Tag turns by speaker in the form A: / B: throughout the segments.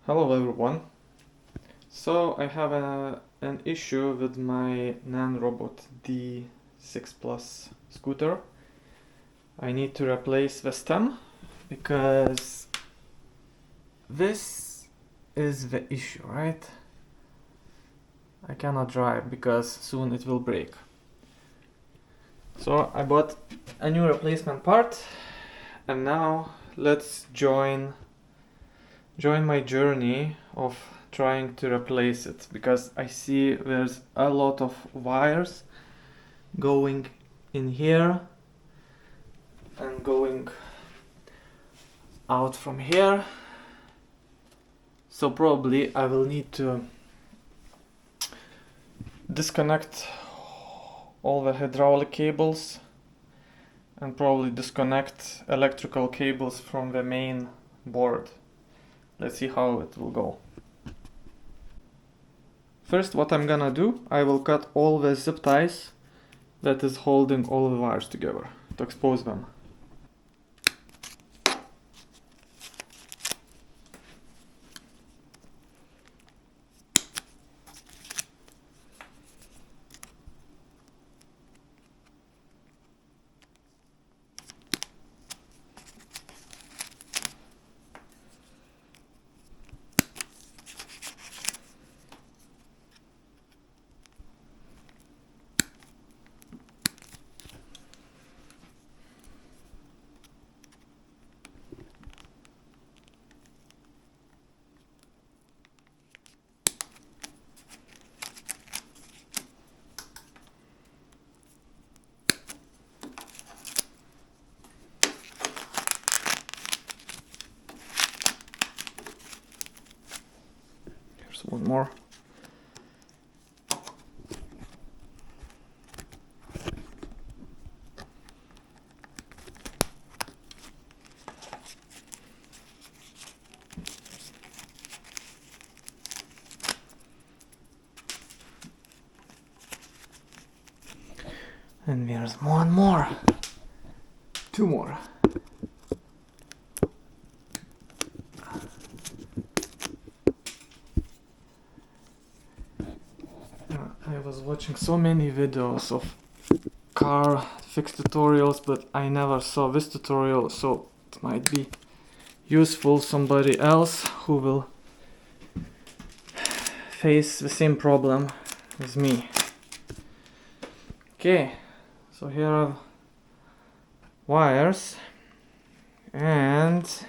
A: Hello everyone. So I have an issue with my Nanrobot D6 Plus scooter. I need to replace the stem because this is the issue, right? I cannot drive because soon it will break. So I bought a new replacement part, and now let's join my journey of trying to replace it, because I see there's a lot of wires going in here and going out from here. So probably I will need to disconnect all the hydraulic cables and probably disconnect electrical cables from the main board. Let's see how it will go. First, what I'm gonna do, I will cut all the zip ties that is holding all the wires together to expose them. Here's one more. And there's one more. Two more. I was watching so many videos of car fix tutorials, but I never saw this tutorial, so it might be useful somebody else who will face the same problem as me. Okay, so here are wires, and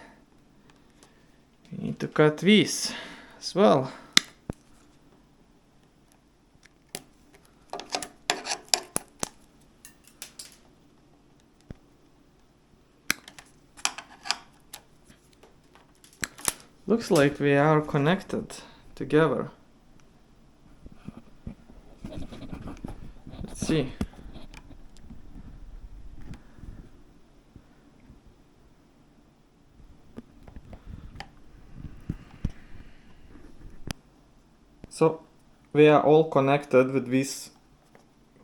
A: we need to cut these as well. Looks like we are connected together. Let's see. So we are all connected with these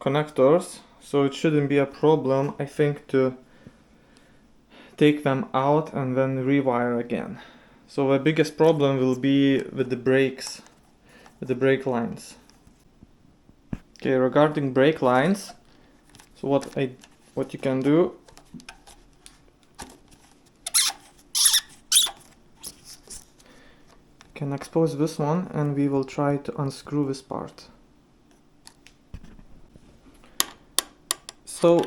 A: connectors, so it shouldn't be a problem, I think, to take them out and then rewire again. So the biggest problem will be with the brakes, with the brake lines. Okay, regarding brake lines, so what you can do, you can expose this one, and we will try to unscrew this part. So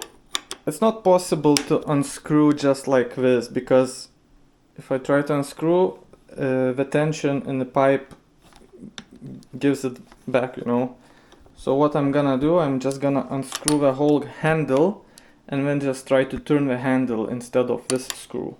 A: it's not possible to unscrew just like this, because if I try to unscrew, the tension in the pipe gives it back, you know. So what I'm gonna do, I'm just gonna unscrew the whole handle and then just try to turn the handle instead of this screw.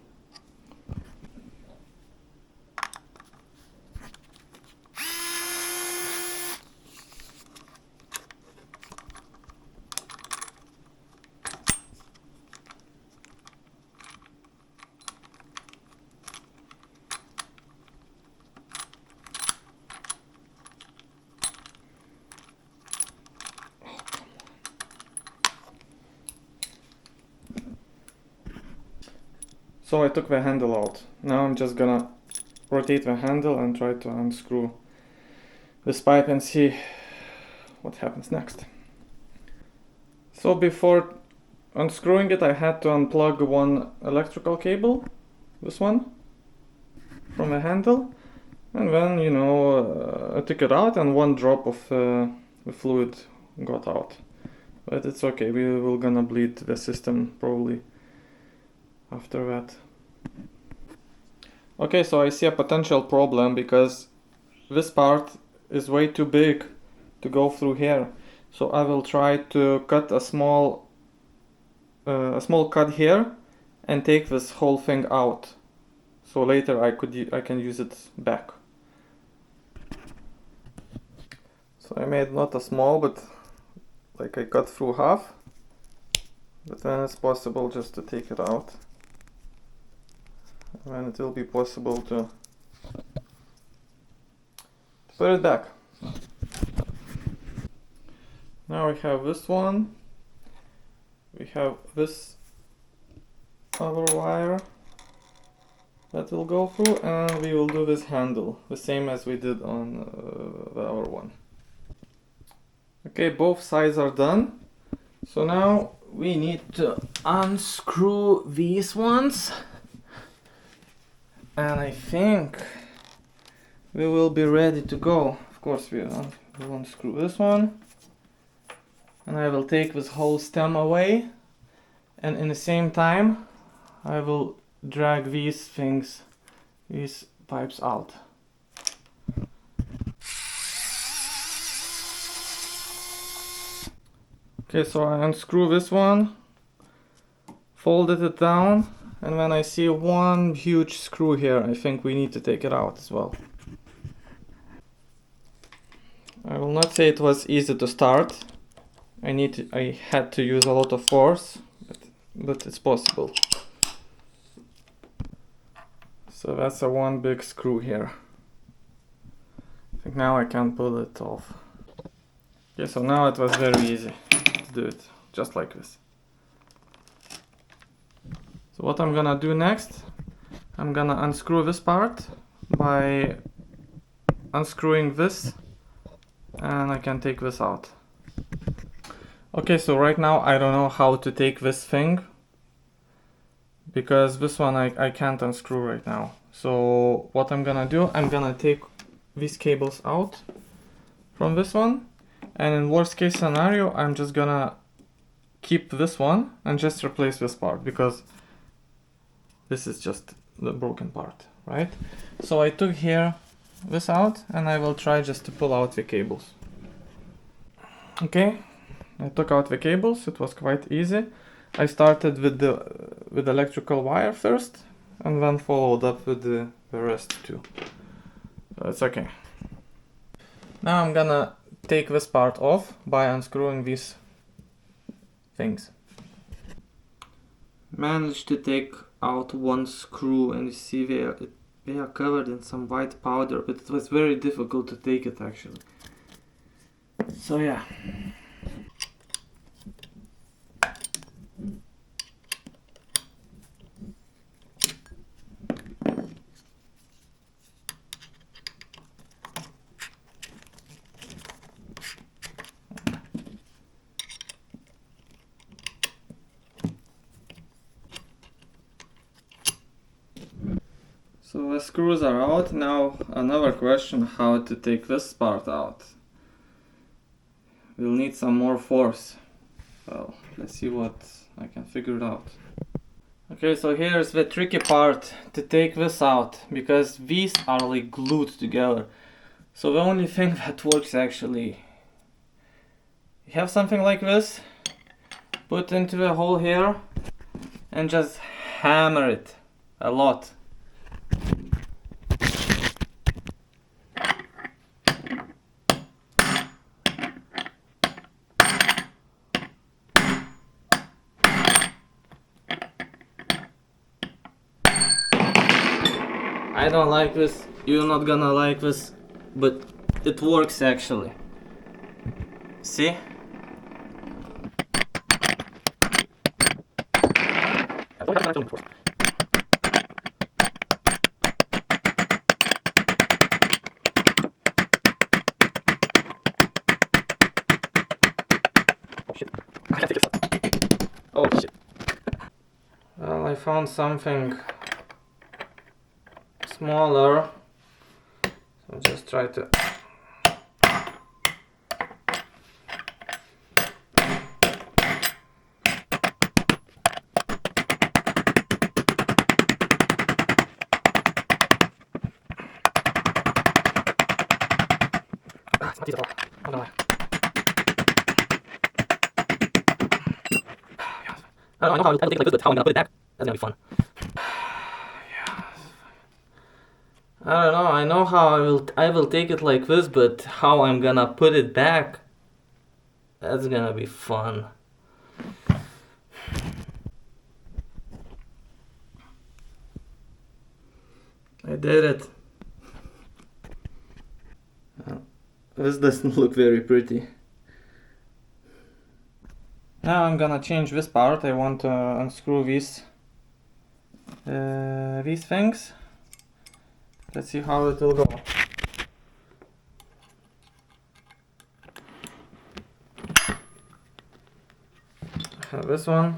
A: So I took the handle out. Now I'm just gonna rotate the handle and try to unscrew this pipe and see what happens next. So before unscrewing it, I had to unplug one electrical cable, this one, from the handle, and then, you know, I took it out and one drop of the fluid got out. But it's okay, we will gonna bleed the system probably after that. Okay, so I see a potential problem because this part is way too big to go through here. So I will try to cut a small cut here and take this whole thing out. So later I can use it back. So I made not a small, but like I cut through half. But then it's possible just to take it out. And then it will be possible to put it back. Now we have this one. We have this other wire that will go through, and we will do this handle the same as we did on the other one. Okay, both sides are done. So now we need to unscrew these ones, and I think we will be ready to go. Of course, we'll unscrew this one, and I will take this whole stem away, and in the same time I will drag these pipes out. Okay, so I unscrew this one, folded it down, and when I see one huge screw here, I think we need to take it out as well. I will not say it was easy to start. I had to use a lot of force, but it's possible. So that's a one big screw here. I think now I can pull it off. Okay, so now it was very easy to do it, just like this. So what I'm gonna do next, I'm gonna unscrew this part by unscrewing this, and I can take this out. Okay, so right now I don't know how to take this thing, because this one I can't unscrew right now. So what I'm gonna do, I'm gonna take these cables out from this one, and in worst case scenario I'm just gonna keep this one and just replace this part, because this is just the broken part, right? So I took here this out, and I will try just to pull out the cables. Okay, I took out the cables. It was quite easy. I started with the electrical wire first, and then followed up with the rest too. So it's okay. Now I'm gonna take this part off by unscrewing these things. Managed to take out one screw, and you see they are covered in some white powder, but it was very difficult to take it actually. So yeah. So the screws are out. Now another question, how to take this part out. We'll need some more force. Well, let's see what I can figure it out. Okay, so here's the tricky part to take this out, because these are like glued together. So the only thing that works actually, you have something like this, put into a hole here, and just hammer it a lot. I don't like this, you're not gonna like this, but it works actually. See? found something smaller, so I'll just try to I don't know, I will take it like this, but how I'm gonna put it back, that's gonna be fun. I don't know, I know how I will take it like this, but how I'm gonna put it back, that's gonna be fun. I did it. This doesn't look very pretty. Now I'm gonna change this part. I want to unscrew these things. Let's see how it will go. I have this one.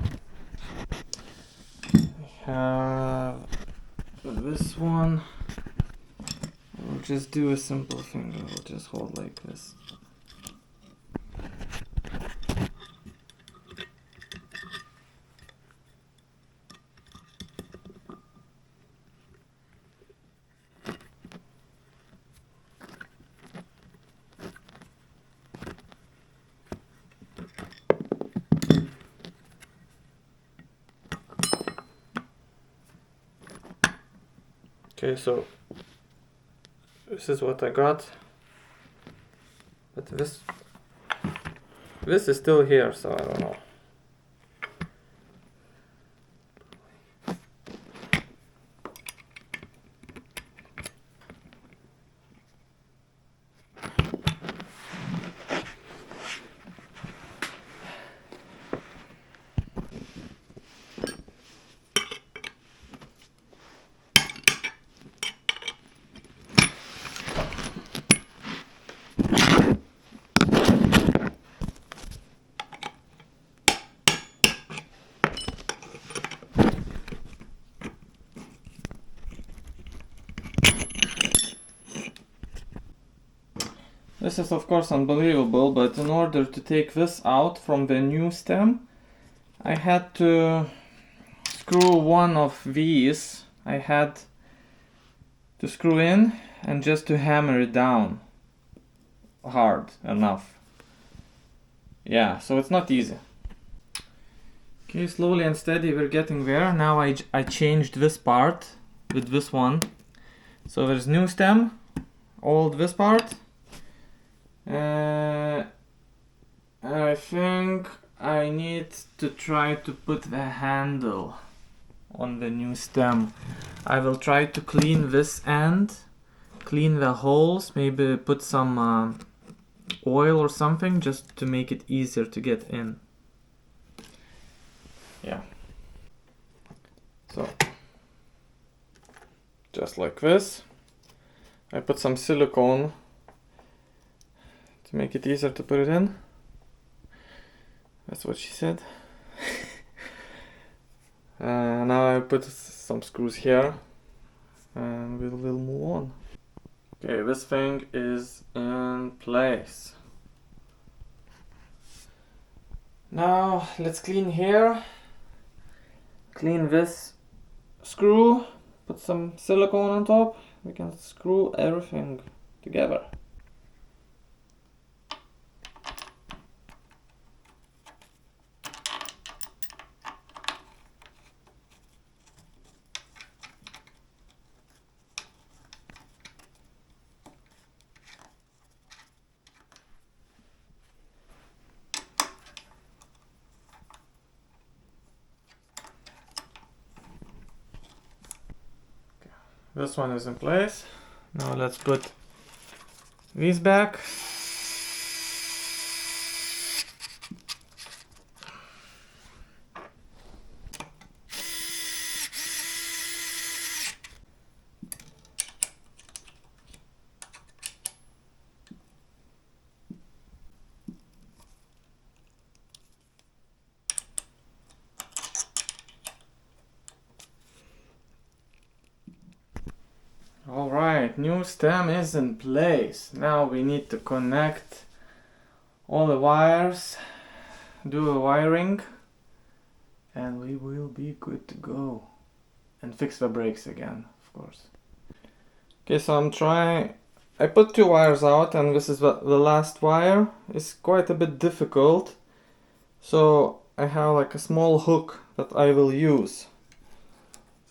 A: I have this one. I'll just do a simple thing. I'll just hold like this. Okay, so this is what I got, but this is still here, so I don't know. This is of course unbelievable, but in order to take this out from the new stem, I had to screw one of these. I had to screw in and just to hammer it down hard enough. Yeah, so it's not easy. Okay, slowly and steady we're getting there. Now I changed this part with this one. So there's new stem, old this part. I think I need to try to put the handle on the new stem. I will try to clean this end, clean the holes, maybe put some oil or something just to make it easier to get in. Yeah. So, just like this. I put some silicone to make it easier to put it in. That's what she said. Now I put some screws here and we'll move on. Okay, this thing is in place. Now let's clean here. Clean this screw, put some silicone on top. We can screw everything together. This one is in place. Now let's put these back. Alright, new stem is in place. Now we need to connect all the wires, do a wiring, and we will be good to go. And fix the brakes again, of course. Okay, so I put 2 wires out, and this is the last wire. It's quite a bit difficult, so I have like a small hook that I will use.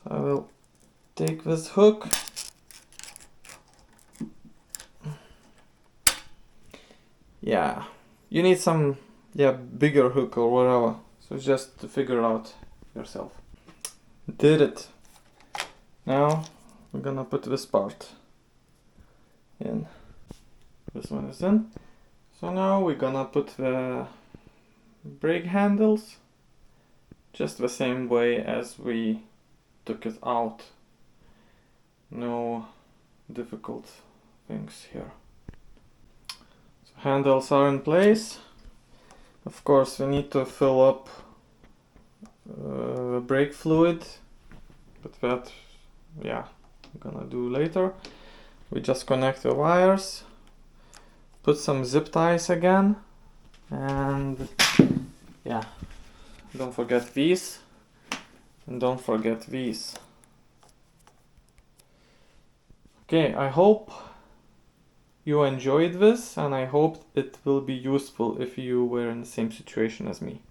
A: So I will take this hook. Yeah, you need some bigger hook or whatever, so just to figure out yourself. Did it. Now we're gonna put this part in. This one is in. So now we're gonna put the brake handles just the same way as we took it out. No difficult things here. So handles are in place. Of course, we need to fill up brake fluid, but that, yeah, I'm gonna do later. We just connect the wires, put some zip ties again, and yeah, don't forget these, and don't forget these. Okay, I hope you enjoyed this, and I hope it will be useful if you were in the same situation as me.